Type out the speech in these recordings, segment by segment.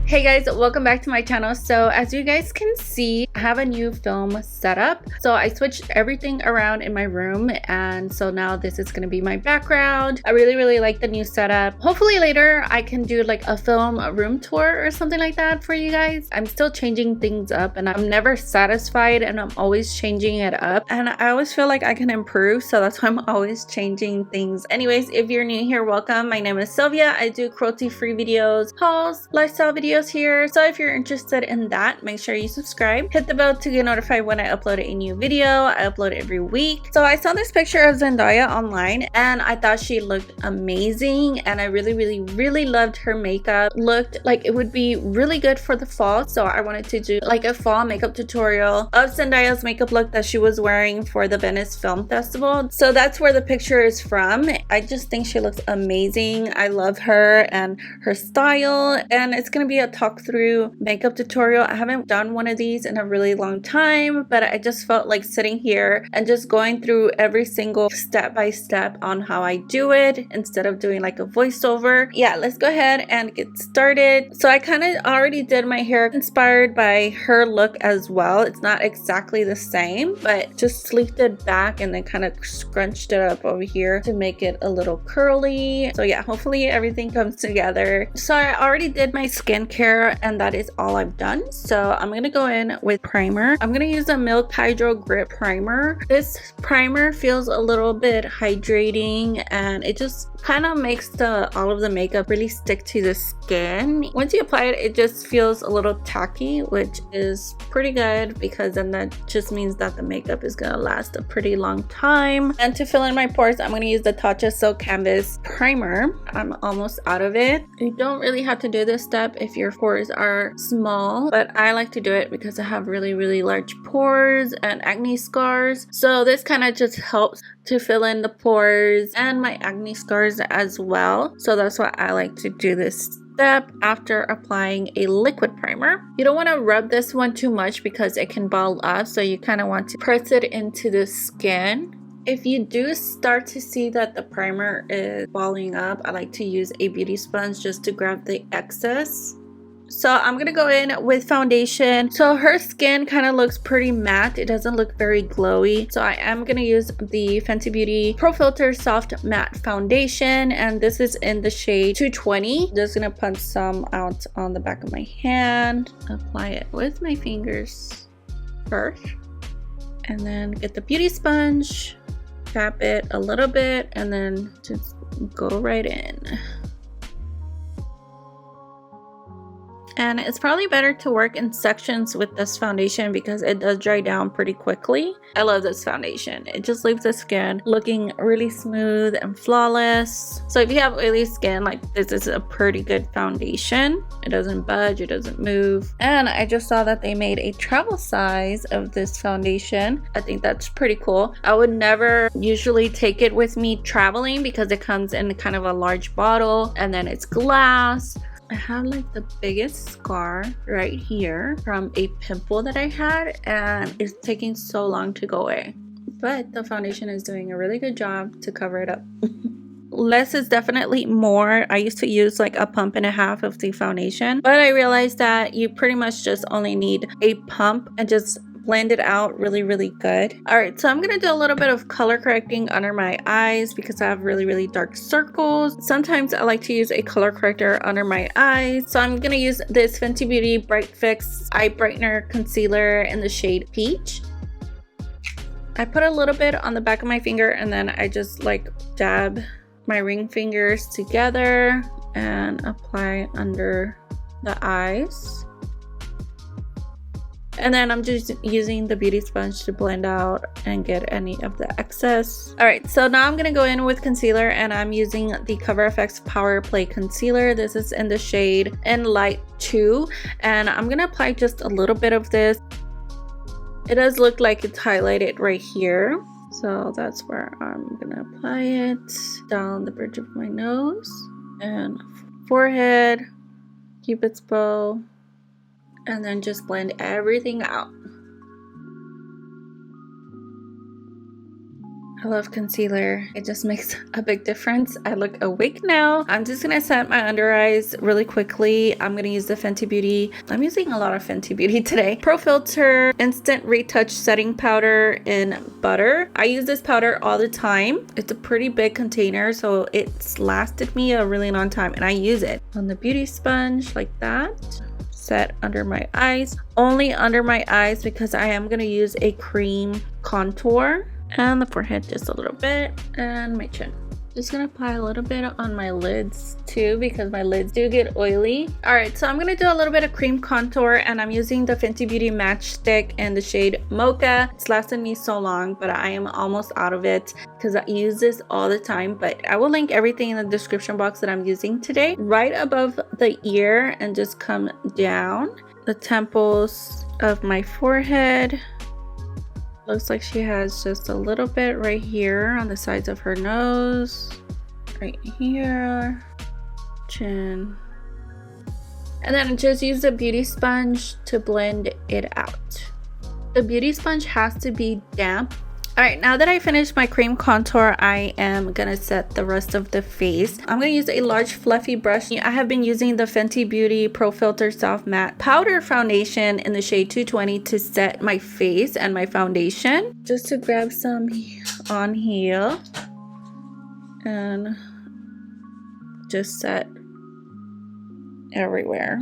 Hey guys, welcome back to my channel. So as you guys can see, I have a new film setup. So I switched everything around in my room, and so now this is going to be my background. I really like the new setup. Hopefully later I can do like a film room tour or something like that for you guys. I'm still changing things up and I'm never satisfied, and I'm always changing it up, and I always feel like I can improve, so that's why I'm always changing things. Anyways, if you're new here, welcome. My name is Sylvia. I do cruelty free videos, hauls, lifestyle videos here. So if you're interested in that, make sure you subscribe, hit the bell to get notified when I upload a new video. I upload every week. So I saw this picture of Zendaya online and I thought she looked amazing, and I really loved her makeup. Looked like it would be really good for the fall, so I wanted to do like a fall makeup tutorial of Zendaya's makeup look that she was wearing for the Venice Film Festival. So that's where the picture is from. I just think she looks amazing. I love her and her style, and it's gonna be a talk through makeup tutorial. I haven't done one of these in a really long time, but I just felt like sitting here and just going through every single step by step on how I do it instead of doing like a voiceover. Yeah, let's go ahead and get started. So I kind of already did my hair inspired by her look as well. It's not exactly the same, but just sleeked it back and then kind of scrunched it up over here to make it a little curly. So yeah, hopefully everything comes together. So I already did my skincare, and that is all I've done. So I'm gonna go in with primer. I'm gonna use a Milk Hydro Grip primer. This primer feels a little bit hydrating, and it just kind of makes all of the makeup really stick to the skin. Once you apply it, it just feels a little tacky, which is pretty good because then that just means that the makeup is gonna last a pretty long time. And to fill in my pores, I'm gonna use the Tatcha Silk Canvas primer. I'm almost out of it. You don't really have to do this step if your pores are small, but I like to do it because I have really large pores and acne scars. So this kind of just helps to fill in the pores and my acne scars as well. So that's why I like to do this step after applying a liquid primer. You don't want to rub this one too much because it can ball up, so you kind of want to press it into the skin. If you do start to see that the primer is balling up, I like to use a beauty sponge just to grab the excess. So I'm gonna go in with foundation. So her skin kind of looks pretty matte. It doesn't look very glowy. So I am gonna use the Fenty Beauty Pro Filter Soft Matte Foundation, and this is in the shade 220. Just gonna punch some out on the back of my hand. Apply it with my fingers first, and then get the beauty sponge, tap it a little bit, and then just go right in. And it's probably better to work in sections with this foundation because it does dry down pretty quickly. I love this foundation. It just leaves the skin looking really smooth and flawless. So if you have oily skin, like this is a pretty good foundation. It doesn't budge, it doesn't move. And I just saw that they made a travel size of this foundation. I think that's pretty cool. I would never usually take it with me traveling because it comes in kind of a large bottle and then it's glass. I have like the biggest scar right here from a pimple that I had, and it's taking so long to go away. But the foundation is doing a really good job to cover it up. Less is definitely more. I used to use like a pump and a half of the foundation, but I realized that you pretty much just only need a pump and just blend it out really good. All right, so I'm gonna do a little bit of color correcting under my eyes because I have really dark circles. Sometimes I like to use a color corrector under my eyes, so I'm gonna use this Fenty Beauty Bright Fix Eye Brightener Concealer in the shade Peach. I put a little bit on the back of my finger, and then I just like dab my ring fingers together and apply under the eyes. And then I'm just using the beauty sponge to blend out and get any of the excess. All right, so now I'm gonna go in with concealer, and I'm using the Cover FX Power Play Concealer. This is in the shade in Light 2, and I'm gonna apply just a little bit of this. It does look like it's highlighted right here, so that's where I'm gonna apply it. Down the bridge of my nose and forehead, Cupid's bow, and then just blend everything out. I love concealer. It just makes a big difference. I look awake now. I'm just gonna set my under eyes really quickly. I'm gonna use the Fenty Beauty. I'm using a lot of Fenty Beauty today. Pro Filter Instant Retouch Setting Powder in Butter. I use this powder all the time. It's a pretty big container, so it's lasted me a really long time, and I use it on the beauty sponge like that. Set under my eyes. Only under my eyes because I am gonna use a cream contour. And the forehead just a little bit, and my chin. Just gonna apply a little bit on my lids too because my lids do get oily. All right, so I'm gonna do a little bit of cream contour, and I'm using the Fenty Beauty Match Stick in the shade Mocha. It's lasted me so long, but I am almost out of it because I use this all the time. But I will link everything in the description box that I'm using today. Right above the ear, and just come down the temples of my forehead. Looks like she has just a little bit right here on the sides of her nose, right here, chin. And then just use the beauty sponge to blend it out. The beauty sponge has to be damp. All right, now that I finished my cream contour, I am gonna set the rest of the face. I'm gonna use a large fluffy brush. I have been using the Fenty Beauty Pro Filter Soft Matte Powder Foundation in the shade 220 to set my face and my foundation. Just to grab some on here and just set everywhere.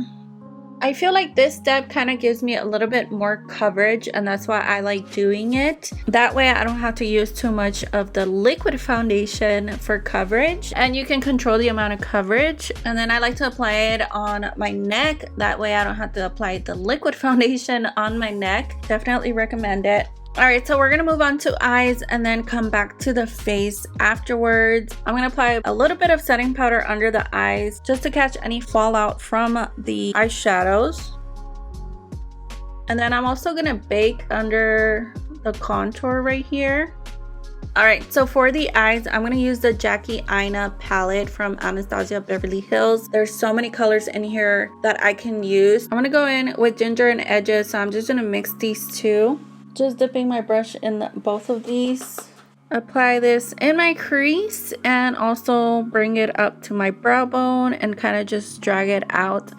I feel like this step kind of gives me a little bit more coverage, and that's why I like doing it. That way I don't have to use too much of the liquid foundation for coverage, and you can control the amount of coverage. And then I like to apply it on my neck. That way I don't have to apply the liquid foundation on my neck. Definitely recommend it. All right, so we're gonna move on to eyes and then come back to the face afterwards. I'm gonna apply a little bit of setting powder under the eyes just to catch any fallout from the eyeshadows. And then I'm also gonna bake under the contour right here. All right, so for the eyes, I'm gonna use the Jackie Aina palette from Anastasia Beverly Hills. There's so many colors in here that I can use. I'm gonna go in with ginger and edges, so I'm just gonna mix these two. Just dipping my brush in both of these. Apply this in my crease and also bring it up to my brow bone and kind of just drag it out.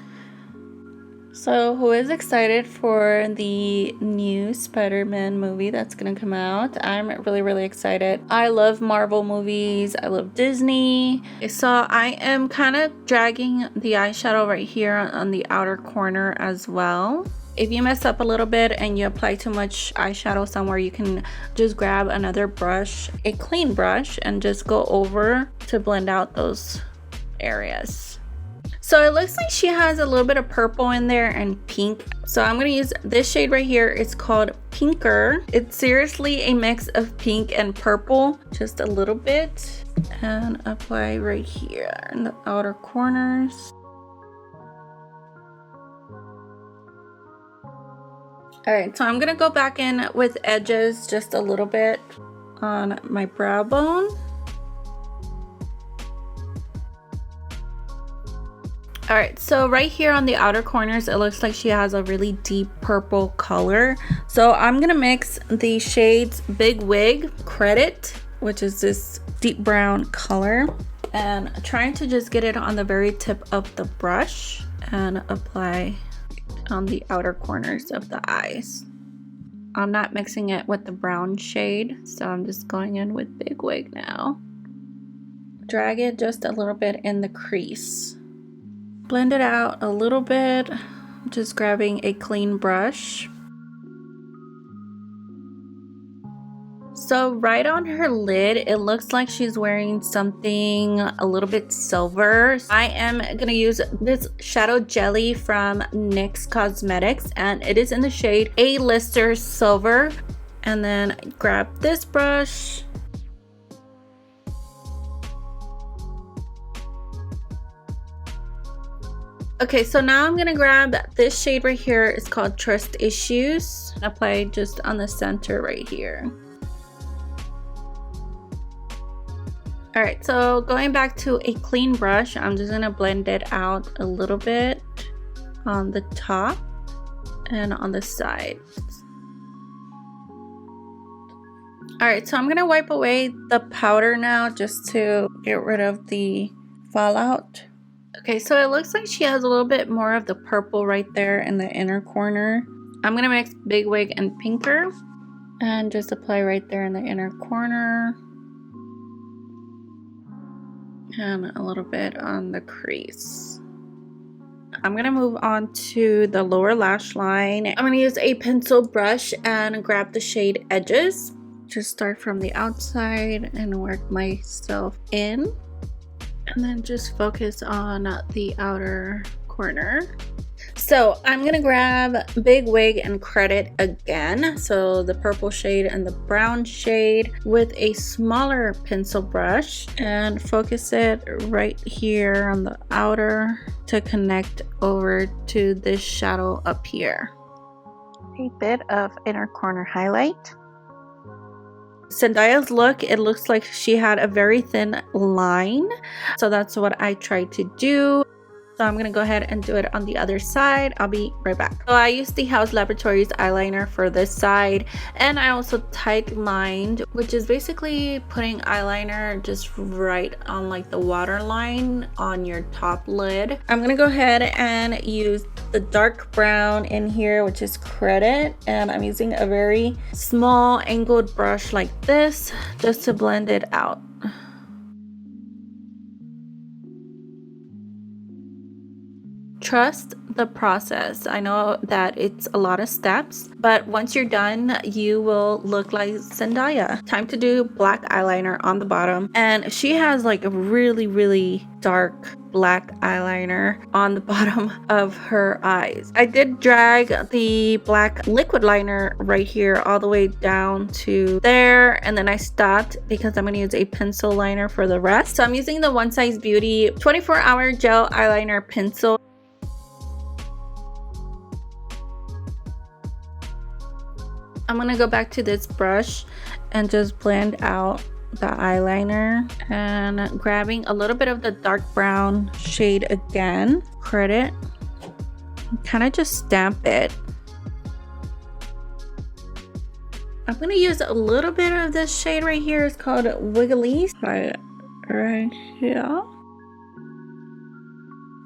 So who is excited for the new Spider-Man movie that's gonna come out? I'm really excited. I love Marvel movies. I love Disney. So I am kind of dragging the eyeshadow right here on the outer corner as well. If you mess up a little bit and you apply too much eyeshadow somewhere, you can just grab another brush, a clean brush, and just go over to blend out those areas. So it looks like she has a little bit of purple in there and pink. So I'm gonna use this shade right here. It's called Pinker. It's seriously a mix of pink and purple, just a little bit. And apply right here in the outer corners. All right, so I'm gonna go back in with edges just a little bit on my brow bone. All right, so right here on the outer corners, it looks like she has a really deep purple color. So I'm gonna mix the shades Big Wig Credit, which is this deep brown color, and trying to just get it on the very tip of the brush and apply on the outer corners of the eyes. I'm not mixing it with the brown shade, so I'm just going in with Big Wig now. Drag it just a little bit in the crease. Blend it out a little bit, just grabbing a clean brush. So right on her lid, it looks like she's wearing something a little bit silver. I am gonna use this shadow jelly from NYX Cosmetics, and it is in the shade A-Lister Silver. And then grab this brush. Okay, so now I'm gonna grab this shade right here. It's called Trust Issues. Apply just on the center right here. All right, so going back to a clean brush, I'm just gonna blend it out a little bit on the top and on the sides. Alright, so I'm gonna wipe away the powder now just to get rid of the fallout. Okay, so it looks like she has a little bit more of the purple right there in the inner corner. I'm gonna mix Big Wig and Pinker and just apply right there in the inner corner. And a little bit on the crease. I'm gonna move on to the lower lash line. I'm gonna use a pencil brush and grab the shade Edges. Just start from the outside and work myself in. And then just focus on the outer corner. So I'm gonna grab Big Wig and Credit again. So the purple shade and the brown shade with a smaller pencil brush and focus it right here on the outer to connect over to this shadow up here. A bit of inner corner highlight. Zendaya's look, it looks like she had a very thin line. So that's what I tried to do. So I'm gonna go ahead and do it on the other side. I'll be right back. So I used the House Laboratories eyeliner for this side, and I also tight lined, which is basically putting eyeliner just right on like the waterline on your top lid. I'm gonna go ahead and use the dark brown in here, which is Credit, and I'm using a very small angled brush like this just to blend it out. Trust the process. I know that it's a lot of steps, but once you're done, you will look like Zendaya. Time to do black eyeliner on the bottom, and she has like a really dark black eyeliner on the bottom of her eyes. I did drag the black liquid liner right here all the way down to there, and then I stopped because I'm going to use a pencil liner for the rest. So I'm using the One Size Beauty 24-hour gel eyeliner pencil. I'm gonna go back to this brush and just blend out the eyeliner, and grabbing a little bit of the dark brown shade again, Credit, kind of just stamp it. I'm gonna use a little bit of this shade right here. It's called Wiggly, right here.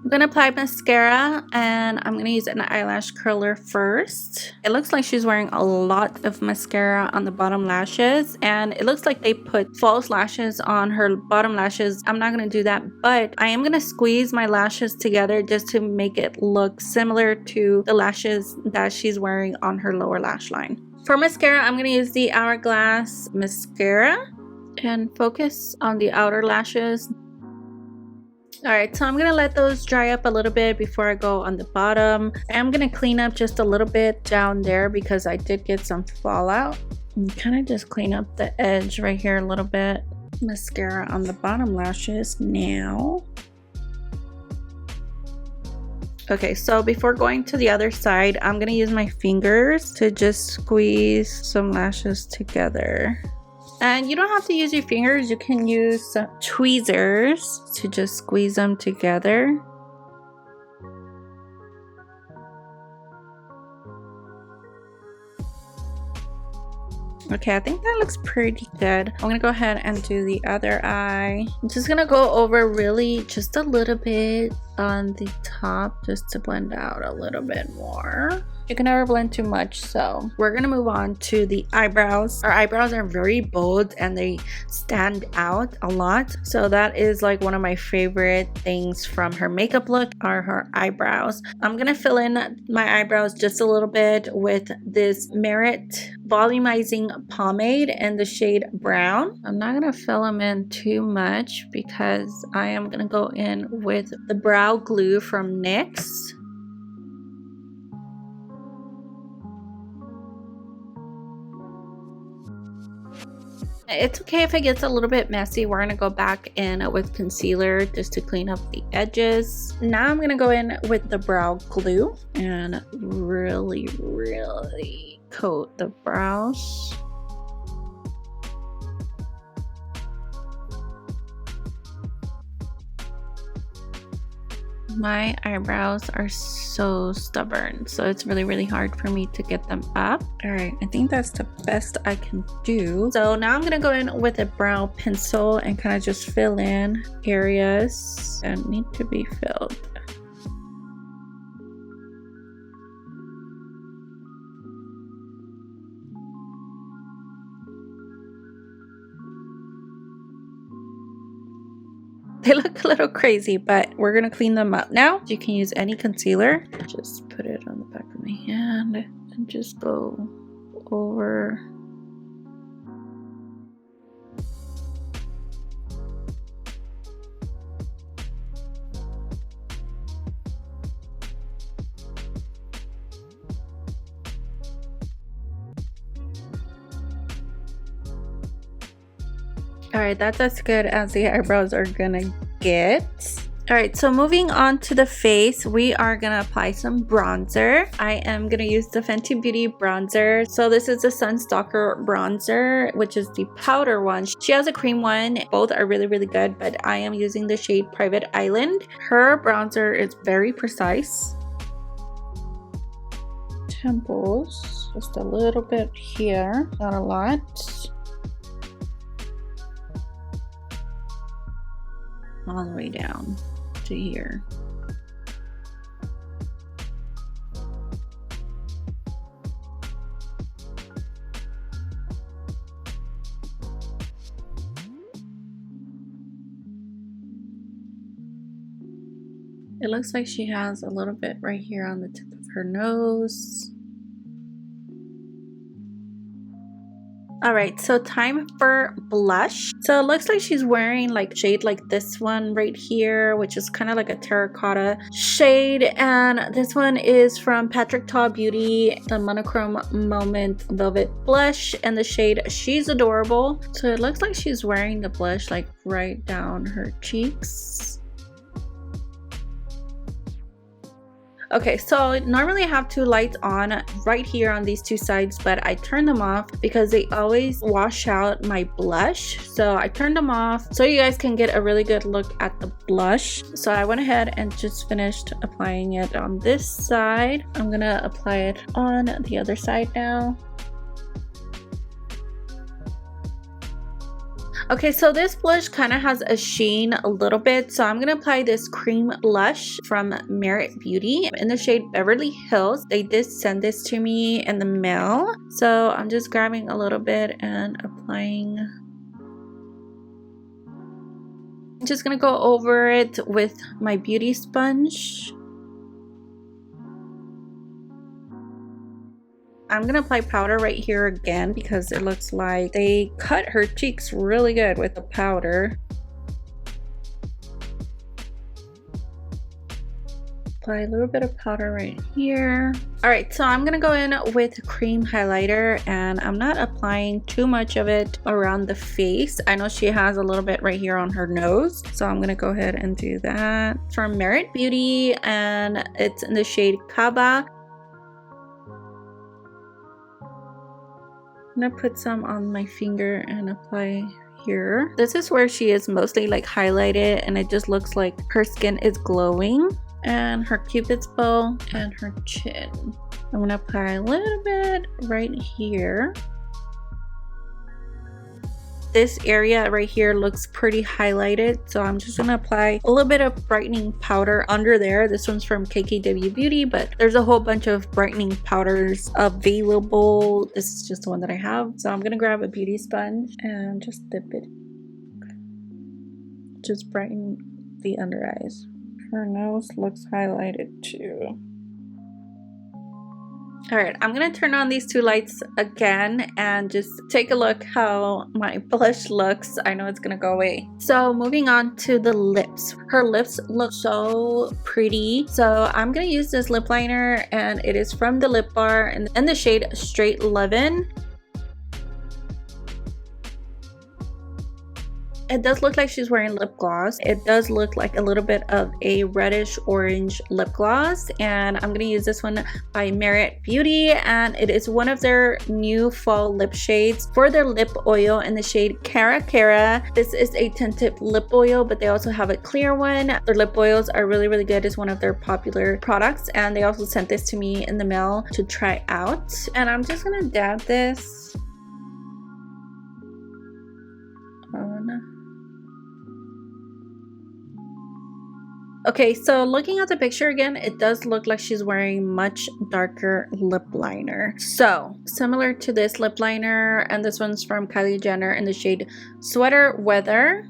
I'm gonna apply mascara, and I'm gonna use an eyelash curler first. It looks like she's wearing a lot of mascara on the bottom lashes, and it looks like they put false lashes on her bottom lashes. I'm not gonna do that, but I am gonna squeeze my lashes together just to make it look similar to the lashes that she's wearing on her lower lash line. For mascara, I'm gonna use the Hourglass mascara and focus on the outer lashes. Alright, so I'm going to let those dry up a little bit before I go on the bottom. I'm going to clean up just a little bit down there because I did get some fallout. And kind of just clean up the edge right here a little bit. Mascara on the bottom lashes now. Okay, so before going to the other side, I'm going to use my fingers to just squeeze some lashes together. And you don't have to use your fingers, you can use tweezers to just squeeze them together. Okay, I think that looks pretty good. I'm gonna go ahead and do the other eye. I'm just gonna go over really just a little bit on the top just to blend out a little bit more. You can never blend too much, so we're gonna move on to the eyebrows. Our eyebrows are very bold and they stand out a lot, so that is like one of my favorite things from her makeup look are her eyebrows. I'm gonna fill in my eyebrows just a little bit with this Merit volumizing pomade in the shade brown. I'm not gonna fill them in too much because I am gonna go in with the brow glue from NYX. It's okay if it gets a little bit messy. We're gonna go back in with concealer just to clean up the edges. Now I'm gonna go in with the brow glue and really coat the brows. My eyebrows are so stubborn, so it's really hard for me to get them up. All right, I think that's the best I can do. So now I'm gonna go in with a brow pencil and kind of just fill in areas that need to be filled. They look a little crazy, but we're gonna clean them up now. You can use any concealer. Just put it on the back of my hand and just go over. All right, that's as good as the eyebrows are gonna get. All right, so moving on to the face, we are gonna apply some bronzer. I am gonna use the Fenty Beauty bronzer. So this is the Sunstalker bronzer, which is the powder one. She has a cream one. Both are really good, but I am using the shade Private Island. Her bronzer is very precise. Temples, just a little bit here, not a lot. All the way down to here. It looks like she has a little bit right here on the tip of her nose. All right, so time for blush. So it looks like she's wearing like shade like this one right here, which is kind of like a terracotta shade. And this one is from Patrick Ta Beauty, the Monochrome Moment Velvet Blush, and the shade She's Adorable. So it looks like she's wearing the blush like right down her cheeks. Okay, so normally I have two lights on right here on these two sides, but I turned them off because they always wash out my blush. So I turned them off so you guys can get a really good look at the blush. So I went ahead and just finished applying it on this side. I'm gonna apply it on the other side now. Okay, so this blush kind of has a sheen a little bit, so I'm gonna apply this cream blush from Merit Beauty in the shade Beverly Hills. They did send this to me in the mail, so I'm just grabbing a little bit and applying. I'm just gonna go over it with my beauty sponge. I'm gonna apply powder right here again because it looks like they cut her cheeks really good with the powder. Apply a little bit of powder right here. All right, so I'm gonna go in with cream highlighter, and I'm not applying too much of it around the face. I know she has a little bit right here on her nose, so I'm gonna go ahead and do that. From Merit Beauty, and it's in the shade Kaba. I'm gonna put some on my finger and apply here. This is where she is mostly like highlighted, and it just looks like her skin is glowing. And her cupid's bow and her chin. I'm gonna apply a little bit right here. This area right here looks pretty highlighted, so I'm just gonna apply a little bit of brightening powder under there. This one's from KKW Beauty, but there's a whole bunch of brightening powders available. This is just the one that I have, so I'm gonna grab a beauty sponge and just dip it. Just brighten the under eyes. Her nose looks highlighted too. All right, I'm gonna turn on these two lights again and just take a look how my blush looks. I know it's gonna go away. So moving on to the lips. Her lips look so pretty. So I'm gonna use this lip liner, and it is from the Lip Bar in the shade Straight Lovin'. It does look like she's wearing lip gloss. It does look like a little bit of a reddish orange lip gloss, and I'm gonna use this one by SilviaMBeauty, and it is one of their new fall lip shades for their lip oil in the shade Cara Cara. This is a tinted lip oil, but they also have a clear one. Their lip oils are really good. It's one of their popular products, and they also sent this to me in the mail to try out. And I'm just gonna dab this on. Okay, so looking at the picture again, it does look like she's wearing much darker lip liner. So similar to this lip liner, and this one's from Kylie Jenner in the shade Sweater Weather.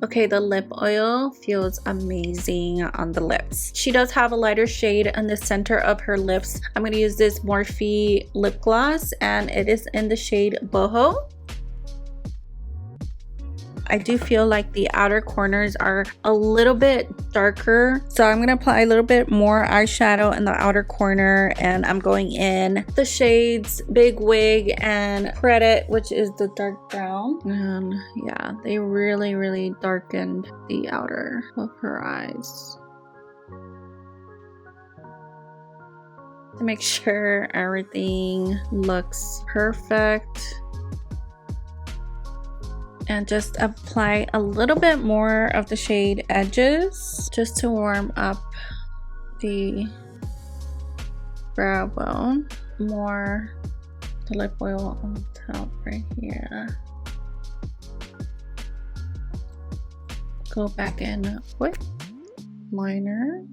Okay, the lip oil feels amazing on the lips. She does have a lighter shade in the center of her lips. I'm going to use this Morphe lip gloss, and it is in the shade Boho. I do feel like the outer corners are a little bit darker, so I'm going to apply a little bit more eyeshadow in the outer corner, and I'm going in the shades Big Wig and Credit, which is the dark brown. And yeah, they really darkened the outer of her eyes to make sure everything looks perfect. And just apply a little bit more of the shade Edges just to warm up the brow bone. More the lip oil on top right here. Go back in with liner.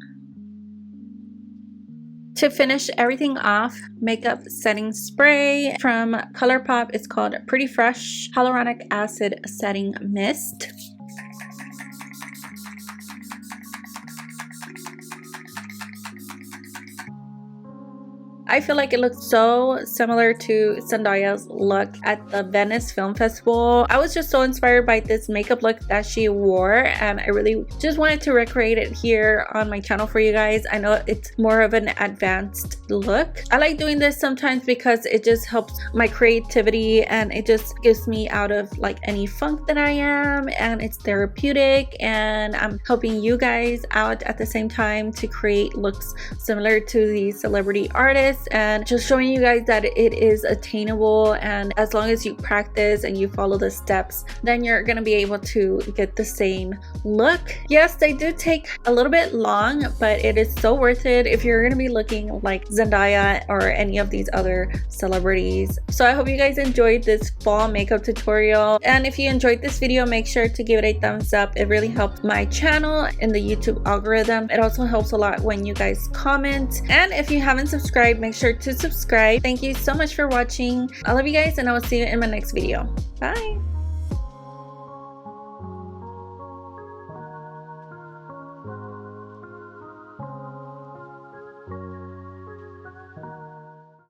To finish everything off, makeup setting spray from ColourPop. It's called Pretty Fresh Hyaluronic Acid Setting Mist. I feel like it looks so similar to Zendaya's look at the Venice Film Festival. I was just so inspired by this makeup look that she wore, and I really just wanted to recreate it here on my channel for you guys. I know it's more of an advanced look. I like doing this sometimes because it just helps my creativity, and it just gives me out of like any funk that I am, and it's therapeutic, and I'm helping you guys out at the same time to create looks similar to these celebrity artists, and just showing you guys that it is attainable, and as long as you practice and you follow the steps, then you're gonna be able to get the same look. Yes, they do take a little bit long, but it is so worth it if you're gonna be looking like Zendaya or any of these other celebrities. So I hope you guys enjoyed this fall makeup tutorial, and if you enjoyed this video, make sure to give it a thumbs up. It really helps my channel in the YouTube algorithm. It also helps a lot when you guys comment, and if you haven't subscribed, make sure to subscribe. Thank you so much for watching. I love you guys, and I will see you in my next video. Bye.